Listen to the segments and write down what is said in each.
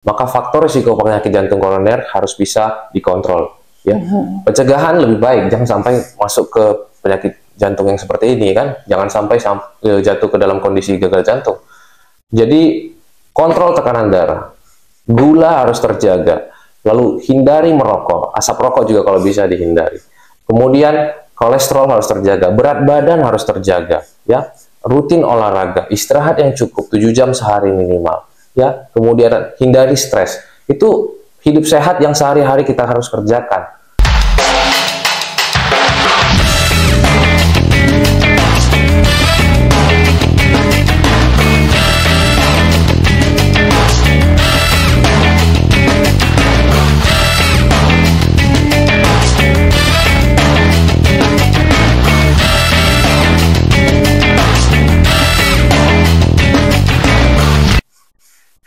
maka faktor risiko penyakit jantung koroner harus bisa dikontrol. Ya, pencegahan lebih baik, jangan sampai masuk ke penyakit jantung yang seperti ini kan, jangan sampai jatuh ke dalam kondisi gagal jantung. Jadi kontrol tekanan darah, gula harus terjaga, lalu hindari merokok, asap rokok juga kalau bisa dihindari. Kemudian kolesterol harus terjaga, berat badan harus terjaga, ya, rutin olahraga, istirahat yang cukup 7 jam sehari minimal, ya, kemudian hindari stres. Itu hidup sehat yang sehari-hari kita harus kerjakan.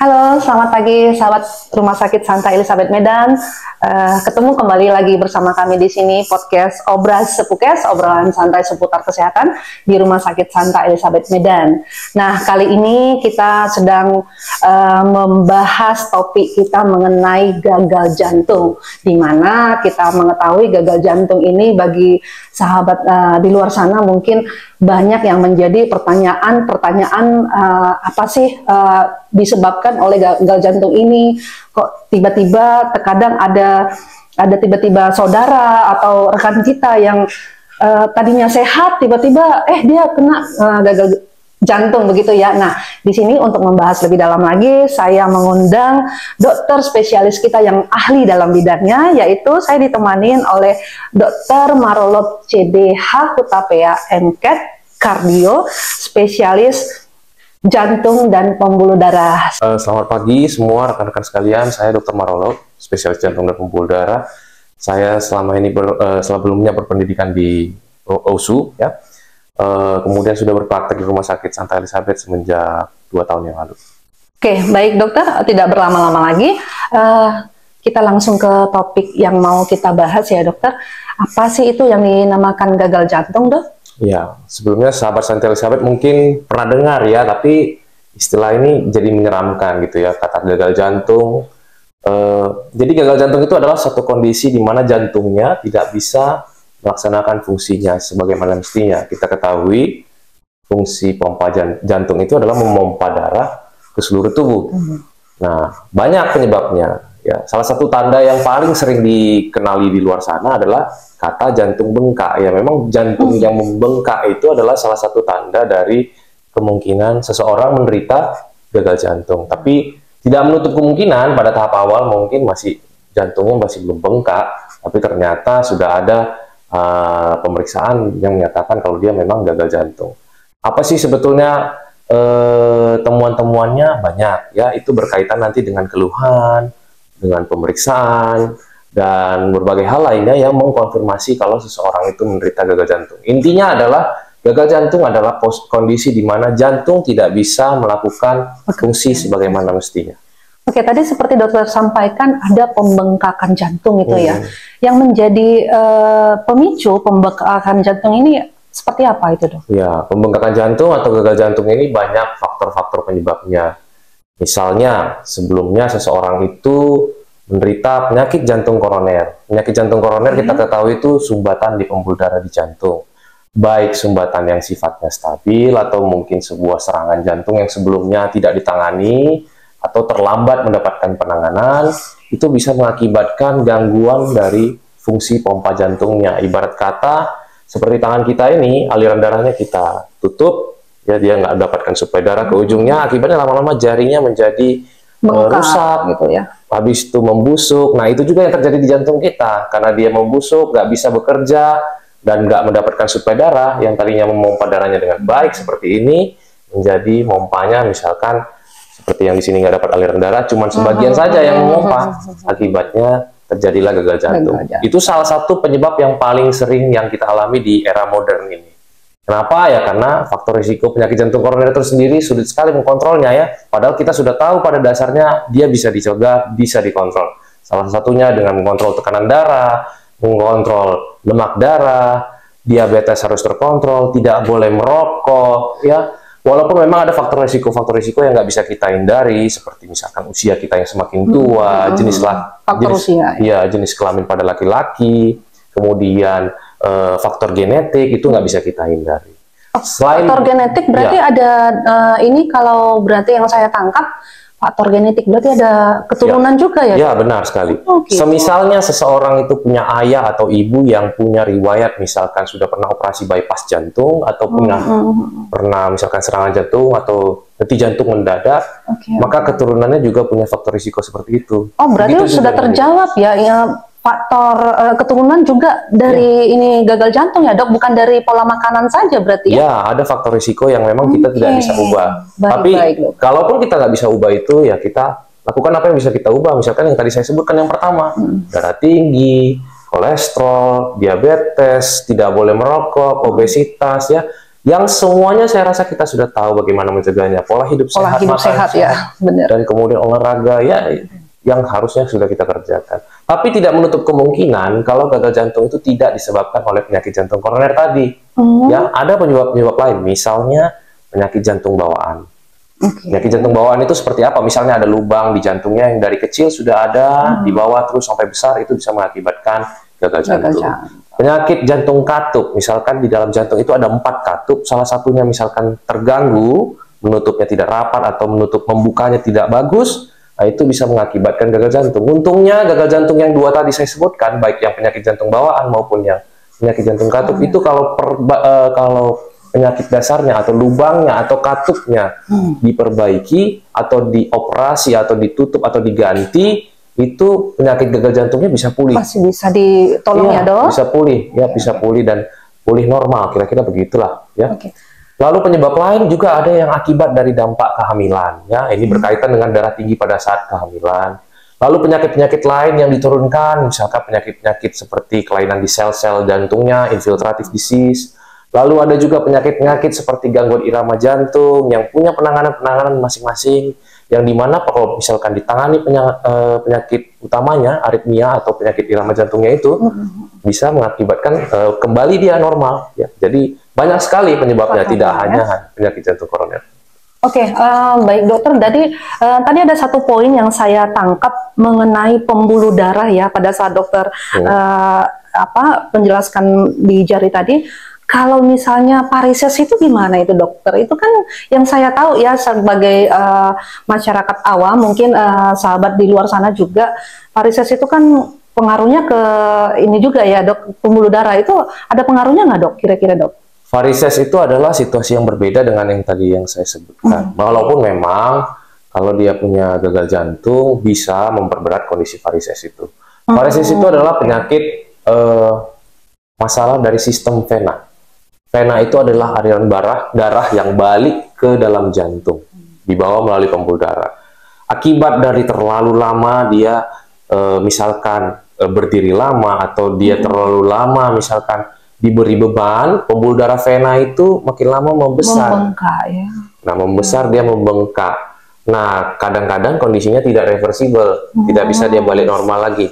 Halo, selamat pagi sahabat Rumah Sakit Santa Elizabeth Medan. Ketemu kembali lagi bersama kami di sini podcast Obras Sepukes, obrolan santai seputar kesehatan di Rumah Sakit Santa Elizabeth Medan. Nah, kali ini kita sedang membahas topik kita mengenai gagal jantung, di mana kita mengetahui gagal jantung ini bagi sahabat di luar sana mungkin banyak yang menjadi pertanyaan apa sih disebabkan oleh gagal jantung ini, kok tiba-tiba terkadang ada tiba-tiba saudara atau rekan kita yang tadinya sehat tiba-tiba dia kena gagal jantung begitu ya. Nah, di sini untuk membahas lebih dalam lagi saya mengundang dokter spesialis kita yang ahli dalam bidangnya, yaitu saya ditemanin oleh Dr. Marolop CDH Hutapea MCAT Kardio, spesialis jantung dan pembuluh darah. Selamat pagi semua rekan-rekan sekalian, saya Dr. Marolop, spesialis jantung dan pembuluh darah. Saya selama ini sebelumnya berpendidikan di OSU, ya. Kemudian sudah berpraktek di Rumah Sakit Santa Elizabeth semenjak 2 tahun yang lalu. Oke, baik dokter, tidak berlama-lama lagi, kita langsung ke topik yang mau kita bahas ya dokter. Apa sih itu yang dinamakan gagal jantung, dok? Ya, sebelumnya sahabat Santa Elizabeth mungkin pernah dengar ya, tapi istilah ini jadi menyeramkan gitu ya, kata gagal jantung. Jadi gagal jantung itu adalah satu kondisi di mana jantungnya tidak bisa melaksanakan fungsinya sebagaimana mestinya. Kita ketahui fungsi pompa jantung itu adalah memompa darah ke seluruh tubuh. Nah, banyak penyebabnya. Ya, salah satu tanda yang paling sering dikenali di luar sana adalah kata jantung bengkak. Ya, memang jantung yang membengkak itu adalah salah satu tanda dari kemungkinan seseorang menderita gagal jantung. Tapi tidak menutup kemungkinan pada tahap awal mungkin jantungnya masih belum bengkak, tapi ternyata sudah ada pemeriksaan yang menyatakan kalau dia memang gagal jantung. Apa sih sebetulnya temuan-temuannya? Banyak ya, itu berkaitan nanti dengan keluhan, dengan pemeriksaan, dan berbagai hal lainnya yang mengkonfirmasi kalau seseorang itu menderita gagal jantung. Intinya adalah gagal jantung adalah kondisi di mana jantung tidak bisa melakukan fungsi sebagaimana mestinya. Oke, tadi seperti dokter sampaikan ada pembengkakan jantung itu ya. Yang menjadi pemicu pembengkakan jantung ini seperti apa itu, dok? Ya, pembengkakan jantung atau gagal jantung ini banyak faktor-faktor penyebabnya. Misalnya, sebelumnya seseorang itu menderita penyakit jantung koroner. Penyakit jantung koroner kita ketahui itu sumbatan di pembuluh darah di jantung. Baik sumbatan yang sifatnya stabil atau mungkin sebuah serangan jantung yang sebelumnya tidak ditangani atau terlambat mendapatkan penanganan, itu bisa mengakibatkan gangguan dari fungsi pompa jantungnya. Ibarat kata, seperti tangan kita ini, aliran darahnya kita tutup, ya dia nggak mendapatkan suplai darah ke ujungnya, akibatnya lama-lama jaringnya menjadi rusak, gitu ya. Habis itu membusuk. Nah, itu juga yang terjadi di jantung kita, karena dia membusuk, nggak bisa bekerja, dan nggak mendapatkan suplai darah, yang tadinya memompa darahnya dengan baik seperti ini, menjadi mompanya misalkan seperti yang di sini nggak dapat aliran darah, cuma sebagian saja yang memompa, akibatnya terjadilah gagal jantung. Itu salah satu penyebab yang paling sering yang kita alami di era modern ini. Kenapa? Ya karena faktor risiko penyakit jantung koroner itu sendiri sulit sekali mengkontrolnya ya, padahal kita sudah tahu pada dasarnya dia bisa dicegah, bisa dikontrol. Salah satunya dengan mengontrol tekanan darah, mengontrol lemak darah, diabetes harus terkontrol, tidak boleh merokok, ya. Walaupun memang ada faktor risiko yang nggak bisa kita hindari, seperti misalkan usia kita yang semakin tua, jenis kelamin pada laki-laki, kemudian faktor genetik itu nggak bisa kita hindari. Selain faktor genetik berarti ada ini kalau berarti yang saya tangkap faktor genetik berarti ada keturunan juga ya? Ya benar sekali. Gitu. Semisalnya seseorang itu punya ayah atau ibu yang punya riwayat misalkan sudah pernah operasi bypass jantung atau pernah misalkan serangan jantung atau henti jantung mendadak, maka keturunannya juga punya faktor risiko seperti itu. Oh berarti begitu sudah terjawab ya, faktor keturunan juga dari ini gagal jantung ya dok, bukan dari pola makanan saja berarti ya? Ya, ada faktor risiko yang memang kita tidak bisa ubah. Tapi kalaupun kita nggak bisa ubah itu, ya kita lakukan apa yang bisa kita ubah. Misalkan yang tadi saya sebutkan yang pertama, darah tinggi, kolesterol, diabetes, tidak boleh merokok, obesitas ya. Yang semuanya saya rasa kita sudah tahu bagaimana mencegahnya. Pola hidup sehat ya, benar. Dan kemudian olahraga ya, yang harusnya sudah kita kerjakan. Tapi tidak menutup kemungkinan kalau gagal jantung itu tidak disebabkan oleh penyakit jantung koroner tadi. Ya, ada penyebab-penyebab lain, misalnya penyakit jantung bawaan. Penyakit jantung bawaan itu seperti apa? Misalnya ada lubang di jantungnya yang dari kecil sudah ada, di bawah terus sampai besar, itu bisa mengakibatkan gagal jantung. Penyakit jantung katup, misalkan di dalam jantung itu ada 4 katup, salah satunya misalkan terganggu, menutupnya tidak rapat atau membukanya tidak bagus, nah, itu bisa mengakibatkan gagal jantung. Untungnya gagal jantung yang 2 tadi saya sebutkan, baik yang penyakit jantung bawaan maupun yang penyakit jantung katup, itu kalau penyakit dasarnya atau lubangnya atau katupnya diperbaiki atau dioperasi atau ditutup atau diganti, itu penyakit gagal jantungnya bisa pulih. Masih bisa ditolong ya dok? Bisa pulih, ya bisa pulih dan pulih normal, kira-kira begitulah ya. Lalu penyebab lain juga ada yang akibat dari dampak kehamilan, ya. Ini berkaitan dengan darah tinggi pada saat kehamilan. Lalu penyakit-penyakit lain yang diturunkan, misalkan penyakit-penyakit seperti kelainan di sel-sel jantungnya, infiltrative disease. Lalu ada juga penyakit-penyakit seperti gangguan irama jantung yang punya penanganan-penanganan masing-masing, yang dimana kalau misalkan ditangani penyakit utamanya, aritmia atau penyakit irama jantungnya itu, bisa mengakibatkan kembali dia normal. Ya. Jadi banyak sekali penyebabnya, tidak hanya penyakit jantung koroner. Baik dokter. Tadi ada satu poin yang saya tangkap mengenai pembuluh darah ya pada saat dokter menjelaskan di jari tadi. Kalau misalnya varises itu gimana itu dokter? Itu kan yang saya tahu ya sebagai masyarakat awam, mungkin sahabat di luar sana juga, varises itu kan pengaruhnya ke ini juga ya dok, pembuluh darah itu ada pengaruhnya nggak dok kira-kira dok? Varises itu adalah situasi yang berbeda dengan yang tadi yang saya sebutkan. Walaupun memang kalau dia punya gagal jantung bisa memperberat kondisi varises itu. Varises itu adalah penyakit masalah dari sistem vena. Vena itu adalah aliran darah yang balik ke dalam jantung, dibawa melalui pembuluh darah. Akibat dari terlalu lama dia misalkan berdiri lama atau dia terlalu lama misalkan diberi beban, pembuluh darah vena itu makin lama membesar. Membengkak ya. Nah, membesar dia membengkak. Nah, kadang-kadang kondisinya tidak reversibel, tidak bisa dia balik normal lagi.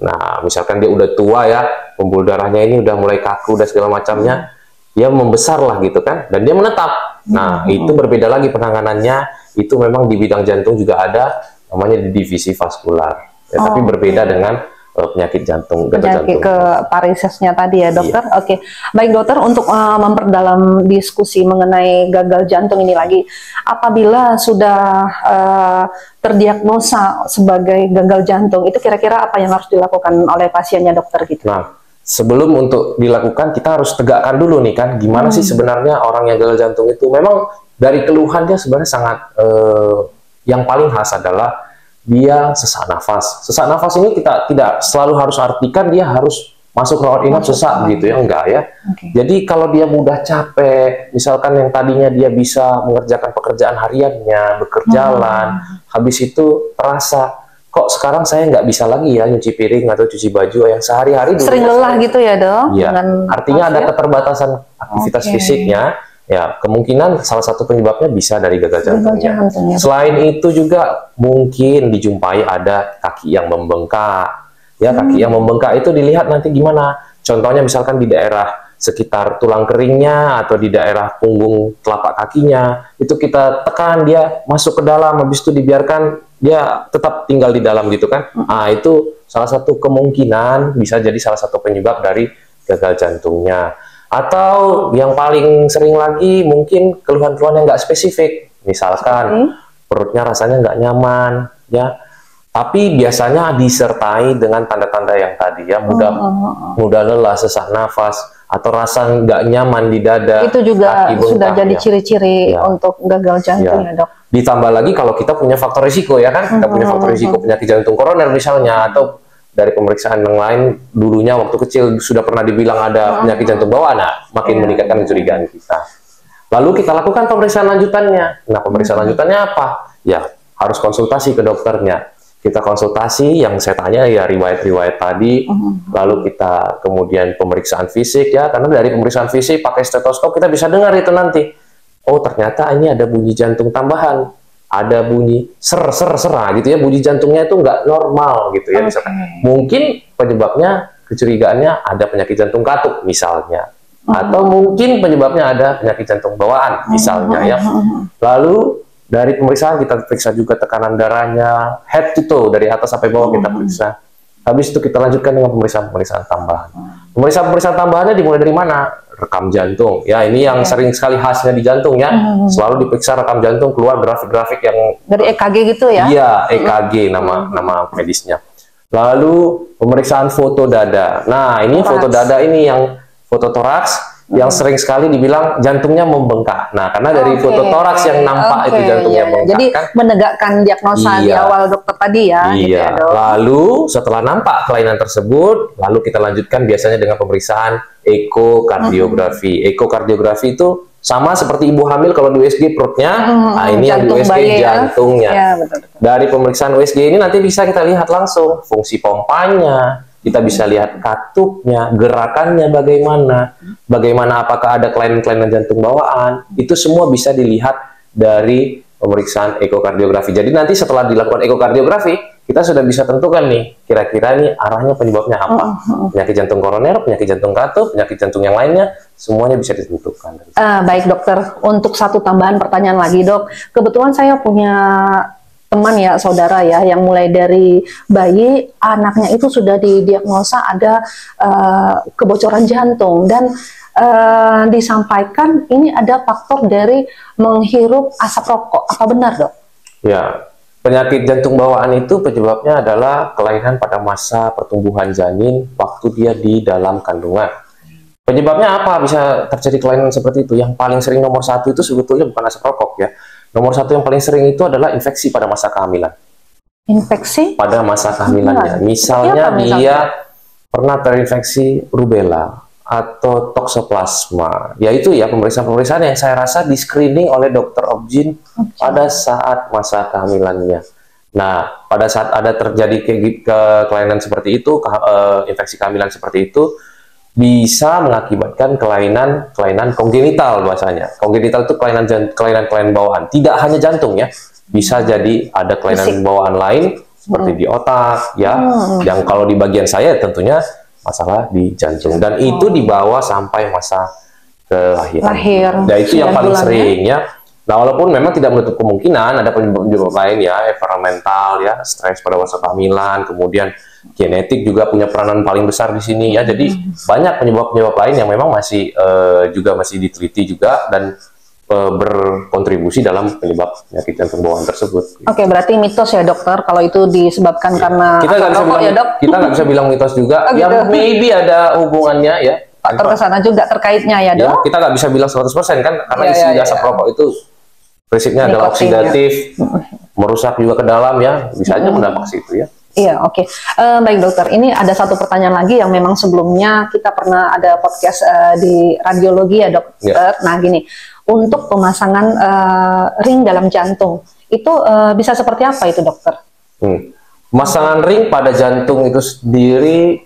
Nah, misalkan dia udah tua ya, pembuluh darahnya ini udah mulai kaku dan segala macamnya, dia membesar lah gitu kan, dan dia menetap. Nah, itu berbeda lagi penanganannya, itu memang di bidang jantung juga ada, namanya di divisi vaskular. Ya, tapi berbeda dengan penyakit jantung, penyakit ke varisesnya tadi ya dokter. Oke. Baik dokter, untuk memperdalam diskusi mengenai gagal jantung ini lagi, apabila sudah terdiagnosa sebagai gagal jantung, itu kira-kira apa yang harus dilakukan oleh pasiennya dokter gitu? Nah, sebelum untuk dilakukan kita harus tegakkan dulu nih kan, gimana sih sebenarnya orang yang gagal jantung itu. Memang dari keluhannya sebenarnya sangat yang paling khas adalah dia sesak nafas. Sesak nafas ini kita tidak selalu harus artikan dia harus masuk rawat inap sesak gitu ya, enggak ya. Jadi kalau dia mudah capek, misalkan yang tadinya dia bisa mengerjakan pekerjaan hariannya, bekerjalan, habis itu terasa kok sekarang saya nggak bisa lagi ya nyuci piring atau cuci baju yang sehari-hari dulu. Sering lelah gitu ya dok? Iya, artinya ada keterbatasan aktivitas fisiknya. Ya, kemungkinan salah satu penyebabnya bisa dari gagal jantungnya. Selain itu juga mungkin dijumpai ada kaki yang membengkak. Ya, kaki yang membengkak itu dilihat nanti gimana. Contohnya misalkan di daerah sekitar tulang keringnya atau di daerah punggung telapak kakinya, itu kita tekan dia masuk ke dalam, habis itu dibiarkan dia tetap tinggal di dalam gitu kan. Nah, itu salah satu kemungkinan bisa jadi salah satu penyebab dari gagal jantungnya. Atau yang paling sering lagi mungkin keluhan-keluhan yang nggak spesifik, misalkan perutnya rasanya nggak nyaman, ya. Tapi biasanya disertai dengan tanda-tanda yang tadi ya, mudah lelah, sesak nafas, atau rasa nggak nyaman di dada. Itu juga bengkak, sudah jadi ya. ciri-ciri untuk gagal jantung ya, Dok. Ditambah lagi kalau kita punya faktor risiko ya kan, kita punya faktor risiko penyakit jantung koroner misalnya, atau dari pemeriksaan yang lain dulunya waktu kecil sudah pernah dibilang ada penyakit jantung bawaan, makin meningkatkan kecurigaan kita. Lalu kita lakukan pemeriksaan lanjutannya. Nah, pemeriksaan lanjutannya apa? Ya, harus konsultasi ke dokternya. Kita konsultasi, yang saya tanya ya riwayat-riwayat tadi, lalu kita kemudian pemeriksaan fisik ya, karena dari pemeriksaan fisik pakai stetoskop kita bisa dengar itu nanti. Oh, ternyata ini ada bunyi jantung tambahan, ada bunyi gitu ya, bunyi jantungnya itu nggak normal gitu ya. Misalkan. Mungkin penyebabnya, kecurigaannya ada penyakit jantung katup misalnya, atau mungkin penyebabnya ada penyakit jantung bawaan misalnya ya. Lalu dari pemeriksaan kita periksa juga tekanan darahnya, head to toe, dari atas sampai bawah kita periksa. Habis itu kita lanjutkan dengan pemeriksaan tambahan. Pemeriksaan tambahannya dimulai dari mana? Rekam jantung. Ya, ini yang sering sekali khasnya di jantung ya. Selalu diperiksa rekam jantung, keluar grafik-grafik yang dari EKG gitu ya? Iya, EKG nama medisnya. Lalu pemeriksaan foto dada. Nah, ini foto dada ini yang foto toraks, yang sering sekali dibilang jantungnya membengkak. Nah, karena dari foto toraks yang nampak itu jantungnya membengkak. Jadi kan? Menegakkan diagnosa di awal dokter tadi ya. Iya. Gitu ya, Dok. Lalu setelah nampak kelainan tersebut, lalu kita lanjutkan biasanya dengan pemeriksaan ekokardiografi. Ekokardiografi itu sama seperti ibu hamil kalau di USG perutnya. Nah, ini yang di USG jantungnya. Ya, betul. Dari pemeriksaan USG ini nanti bisa kita lihat langsung fungsi pompanya. Kita bisa lihat katupnya, gerakannya bagaimana apakah ada kelainan-kelainan jantung bawaan, itu semua bisa dilihat dari pemeriksaan ekokardiografi. Jadi nanti setelah dilakukan ekokardiografi, kita sudah bisa tentukan nih, kira-kira nih arahnya penyebabnya apa. Penyakit jantung koroner, penyakit jantung katup, penyakit jantung yang lainnya, semuanya bisa ditentukan. Baik dokter, untuk satu tambahan pertanyaan lagi dok, kebetulan saya punya teman ya, saudara ya, yang mulai dari bayi anaknya itu sudah didiagnosa ada kebocoran jantung dan disampaikan ini ada faktor dari menghirup asap rokok. Apa benar dok? Ya, penyakit jantung bawaan itu penyebabnya adalah kelainan pada masa pertumbuhan janin waktu dia di dalam kandungan. Penyebabnya apa bisa terjadi kelainan seperti itu? Yang paling sering nomor satu itu sebetulnya bukan asap rokok ya. Nomor satu yang paling sering itu adalah infeksi pada masa kehamilan. Infeksi? Pada masa kehamilannya. Misalnya dia pernah terinfeksi rubella atau toksoplasma. Yaitu ya pemeriksaan-pemeriksaan yang saya rasa di-screening oleh dokter obgyn pada saat masa kehamilannya. Nah, pada saat ada terjadi kelainan seperti itu, infeksi kehamilan seperti itu, bisa mengakibatkan kelainan kongenital bahasanya. Kongenital itu kelainan bawaan. Tidak hanya jantung ya, bisa jadi ada kelainan bawaan lain seperti di otak ya. Yang kalau di bagian saya tentunya masalah di jantung dan itu dibawa sampai masa kelahiran. Nah, itu yang paling sering ya. Nah, walaupun memang tidak menutup kemungkinan ada penyebab lain ya, environmental ya, stres pada masa kehamilan, kemudian genetik juga punya peranan paling besar di sini ya. Jadi banyak penyebab-penyebab lain yang memang masih diteliti juga dan berkontribusi dalam penyebab penyakit jantung bawaan tersebut. Oke, berarti mitos ya dokter kalau itu disebabkan karena kita nggak bisa bilang ya, dok? Kita nggak bisa bilang mitos juga. Gitu. Ya maybe ada hubungannya ya. Faktor kesana juga terkaitnya ya dok? Ya, kita nggak bisa bilang 100% kan karena isi asap rokok itu prinsipnya adalah oksidatif, merusak juga ke dalam ya, bisa aja berdampak ke situ ya. Iya, oke. Baik dokter, ini ada satu pertanyaan lagi yang memang sebelumnya kita pernah ada podcast di radiologi ya dokter. Ya. Nah gini, untuk pemasangan ring dalam jantung, itu bisa seperti apa itu dokter? Pemasangan ring pada jantung itu sendiri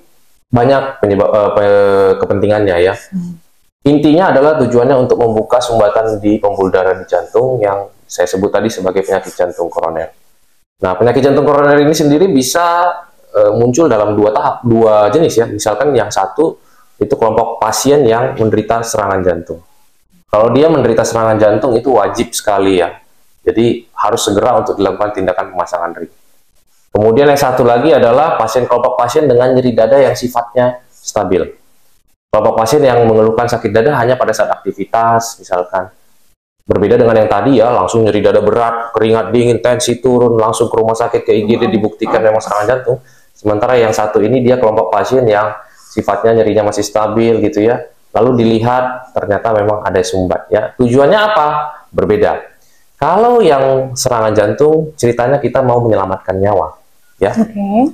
banyak penyebab kepentingannya ya. Intinya adalah tujuannya untuk membuka sumbatan di pembuluh darah di jantung yang saya sebut tadi sebagai penyakit jantung koroner. Nah, penyakit jantung koroner ini sendiri bisa muncul dalam dua jenis ya. Misalkan yang satu itu kelompok pasien yang menderita serangan jantung. Kalau dia menderita serangan jantung itu wajib sekali ya. Jadi harus segera untuk dilakukan tindakan pemasangan ring. Kemudian yang satu lagi adalah kelompok pasien dengan nyeri dada yang sifatnya stabil. Kelompok pasien yang mengeluhkan sakit dada hanya pada saat aktivitas, misalkan. Berbeda dengan yang tadi ya, langsung nyeri dada berat, keringat dingin, tensi turun, langsung ke rumah sakit ke IGD dibuktikan memang serangan jantung. Sementara yang satu ini dia kelompok pasien yang sifatnya nyerinya masih stabil gitu ya. Lalu dilihat ternyata memang ada sumbat ya. Tujuannya apa? Berbeda. Kalau yang serangan jantung ceritanya kita mau menyelamatkan nyawa ya.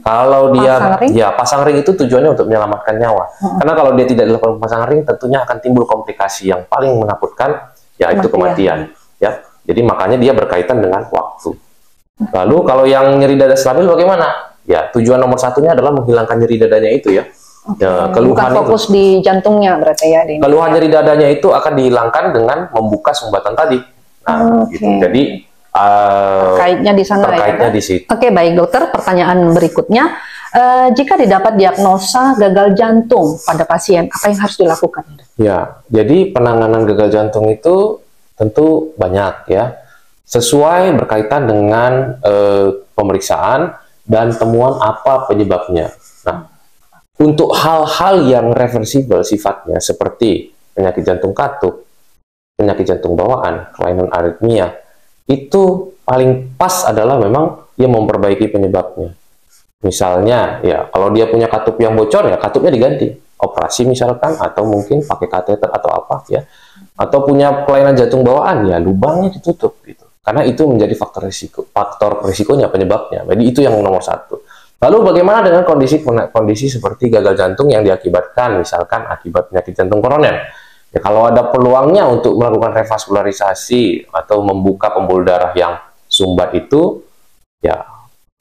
Kalau dia pasang ring itu tujuannya untuk menyelamatkan nyawa. Karena kalau dia tidak dilakukan pasang ring tentunya akan timbul komplikasi yang paling menakutkan yaitu kematian ya. Jadi makanya dia berkaitan dengan waktu. Lalu kalau yang nyeri dada stabil bagaimana? Ya, tujuan nomor satunya adalah menghilangkan nyeri dadanya itu ya. Ya, keluhan bukan fokus di jantungnya berarti ya. Keluhan nyeri dadanya itu akan dihilangkan dengan membuka sumbatan tadi. Nah, gitu. Jadi terkaitnya di sana terkaitnya ya. Di situ. Oke, baik dokter. Pertanyaan berikutnya, jika didapat diagnosa gagal jantung pada pasien, apa yang harus dilakukan? Ya, jadi penanganan gagal jantung itu tentu banyak ya. Sesuai berkaitan dengan pemeriksaan dan temuan apa penyebabnya. Nah, untuk hal-hal yang reversibel sifatnya seperti penyakit jantung katup, penyakit jantung bawaan, kelainan aritmia, itu paling pas adalah memang dia memperbaiki penyebabnya. Misalnya, ya kalau dia punya katup yang bocor, ya katupnya diganti. Operasi misalkan, atau mungkin pakai kateter atau apa ya. Atau punya kelainan jantung bawaan, ya lubangnya ditutup gitu. Karena itu menjadi faktor risikonya penyebabnya. Jadi itu yang nomor satu. Lalu bagaimana dengan kondisi seperti gagal jantung yang diakibatkan misalkan akibat penyakit jantung koroner? Ya, kalau ada peluangnya untuk melakukan revaskularisasi atau membuka pembuluh darah yang sumbat itu, ya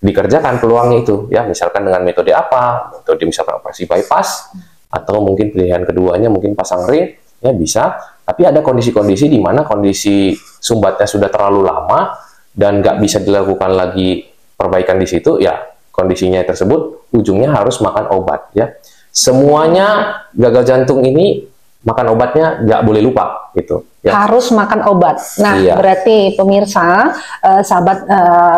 dikerjakan peluangnya itu. Ya, misalkan dengan metode apa? Metode misalkan operasi bypass, atau mungkin pilihan keduanya mungkin pasang ring, ya bisa. Tapi ada kondisi-kondisi di mana kondisi sumbatnya sudah terlalu lama dan nggak bisa dilakukan lagi perbaikan di situ, ya kondisinya tersebut ujungnya harus makan obat ya. Semuanya gagal jantung ini makan obatnya nggak boleh lupa gitu. Ya. Harus makan obat. Nah, berarti pemirsa, sahabat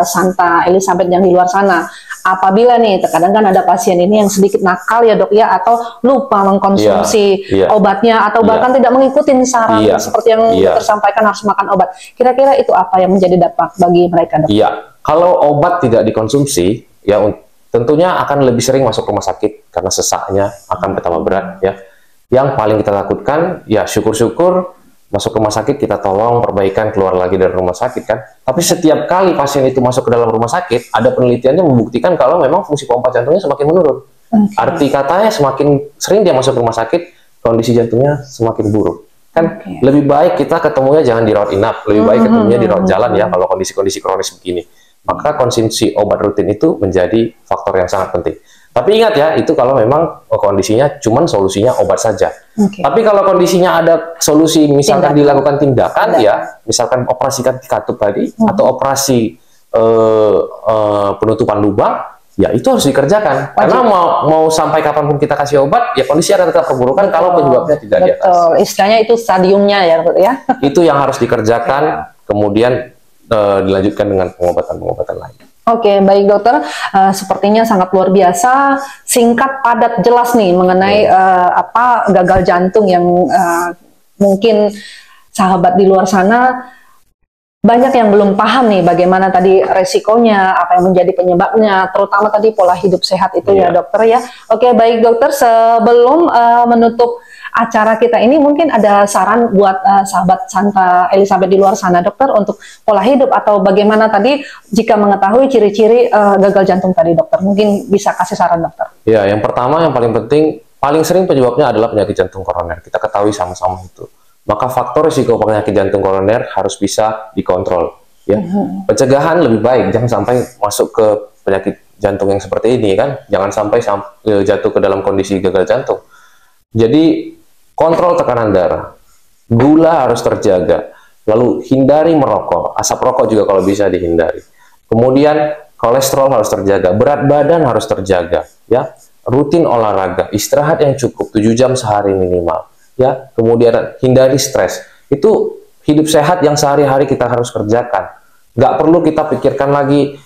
Santa Elizabeth yang di luar sana, apabila nih terkadang kan ada pasien ini yang sedikit nakal ya dok ya, atau lupa mengkonsumsi obatnya atau bahkan tidak mengikuti saran seperti yang tersampaikan harus makan obat. Kira-kira itu apa yang menjadi dampak bagi mereka dok? Iya, kalau obat tidak dikonsumsi ya tentunya akan lebih sering masuk rumah sakit karena sesaknya akan bertambah berat ya. Yang paling kita takutkan ya syukur-syukur masuk rumah sakit kita tolong perbaikan keluar lagi dari rumah sakit kan. Tapi setiap kali pasien itu masuk ke dalam rumah sakit, ada penelitiannya membuktikan kalau memang fungsi pompa jantungnya semakin menurun. Arti katanya semakin sering dia masuk rumah sakit, kondisi jantungnya semakin buruk. Kan lebih baik kita ketemunya jangan di rawat inap, lebih baik ketemunya di rawat jalan ya kalau kondisi-kondisi kronis begini. Maka konsumsi obat rutin itu menjadi faktor yang sangat penting. Tapi ingat ya, itu kalau memang kondisinya cuman solusinya obat saja. Tapi kalau kondisinya ada solusi, misalkan dilakukan tindakan ya, misalkan operasi katup tadi, atau operasi penutupan lubang, ya itu harus dikerjakan. Karena mau sampai kapanpun kita kasih obat, ya kondisi akan tetap perburukan kalau penyebabnya tidak di atas. Istilahnya itu stadiumnya ya. Itu yang harus dikerjakan, kemudian dilanjutkan dengan pengobatan-pengobatan lain. Oke, baik dokter. Sepertinya sangat luar biasa, singkat, padat, jelas nih mengenai apa gagal jantung yang mungkin sahabat di luar sana banyak yang belum paham nih bagaimana tadi resikonya, apa yang menjadi penyebabnya, terutama tadi pola hidup sehat itu ya dokter ya. Oke, baik dokter. Sebelum menutup acara kita ini mungkin ada saran buat sahabat Santa Elizabeth di luar sana dokter untuk pola hidup atau bagaimana tadi jika mengetahui ciri-ciri gagal jantung tadi dokter, mungkin bisa kasih saran dokter. Ya, yang pertama yang paling penting, paling sering penyebabnya adalah penyakit jantung koroner, kita ketahui sama-sama itu. Maka faktor risiko penyakit jantung koroner harus bisa dikontrol ya. Pencegahan lebih baik, jangan sampai masuk ke penyakit jantung yang seperti ini kan, jangan sampai jatuh ke dalam kondisi gagal jantung. Jadi kontrol tekanan darah, gula harus terjaga, lalu hindari merokok, asap rokok juga kalau bisa dihindari. Kemudian kolesterol harus terjaga, berat badan harus terjaga, ya. rutin olahraga, istirahat yang cukup 7 jam sehari minimal, ya. Kemudian hindari stres. Itu hidup sehat yang sehari-hari kita harus kerjakan. Nggak perlu kita pikirkan lagi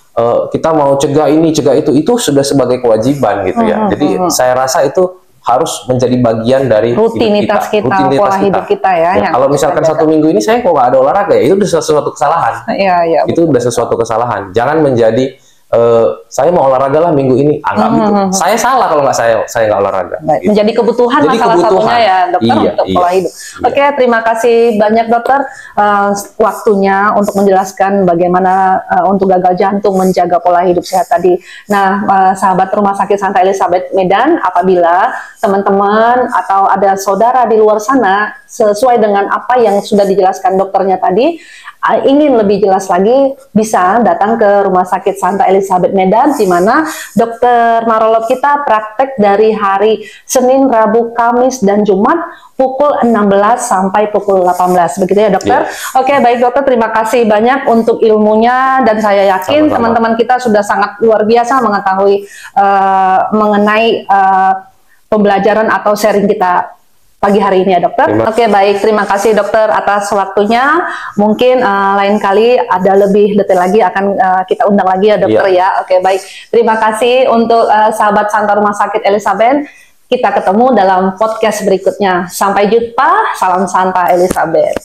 kita mau cegah ini, cegah itu sudah sebagai kewajiban gitu ya. Jadi saya rasa itu harus menjadi bagian dari rutinitas kita, pola hidup kita ya. Kalau misalkan satu minggu ini saya kok nggak ada olahraga, ya itu udah sesuatu kesalahan. Iya, itu udah sesuatu kesalahan. Jangan menjadi saya mau olahraga lah minggu ini, anggap gitu. Saya salah kalau nggak saya nggak olahraga. Gitu. Menjadi kebutuhan salah satunya ya dokter untuk pola hidup. Oke, terima kasih banyak dokter waktunya untuk menjelaskan bagaimana untuk gagal jantung menjaga pola hidup sehat tadi. Nah, sahabat Rumah Sakit Santa Elizabeth Medan, apabila teman-teman atau ada saudara di luar sana sesuai dengan apa yang sudah dijelaskan dokternya tadi, ingin lebih jelas lagi, bisa datang ke Rumah Sakit Santa Elizabeth Medan, di mana dokter marolog kita praktek dari hari Senin, Rabu, Kamis, dan Jumat pukul 16 sampai pukul 18. Begitu ya dokter? Oke, baik dokter, terima kasih banyak untuk ilmunya, dan saya yakin teman-teman kita sudah sangat luar biasa mengetahui mengenai pembelajaran atau sharing kita pagi hari ini ya dokter. Oke, baik, terima kasih dokter atas waktunya. Mungkin lain kali ada lebih detail lagi akan kita undang lagi ya dokter ya. Oke, baik, terima kasih untuk sahabat Santa Rumah Sakit Elizabeth. Kita ketemu dalam podcast berikutnya. Sampai jumpa, salam Santa Elizabeth.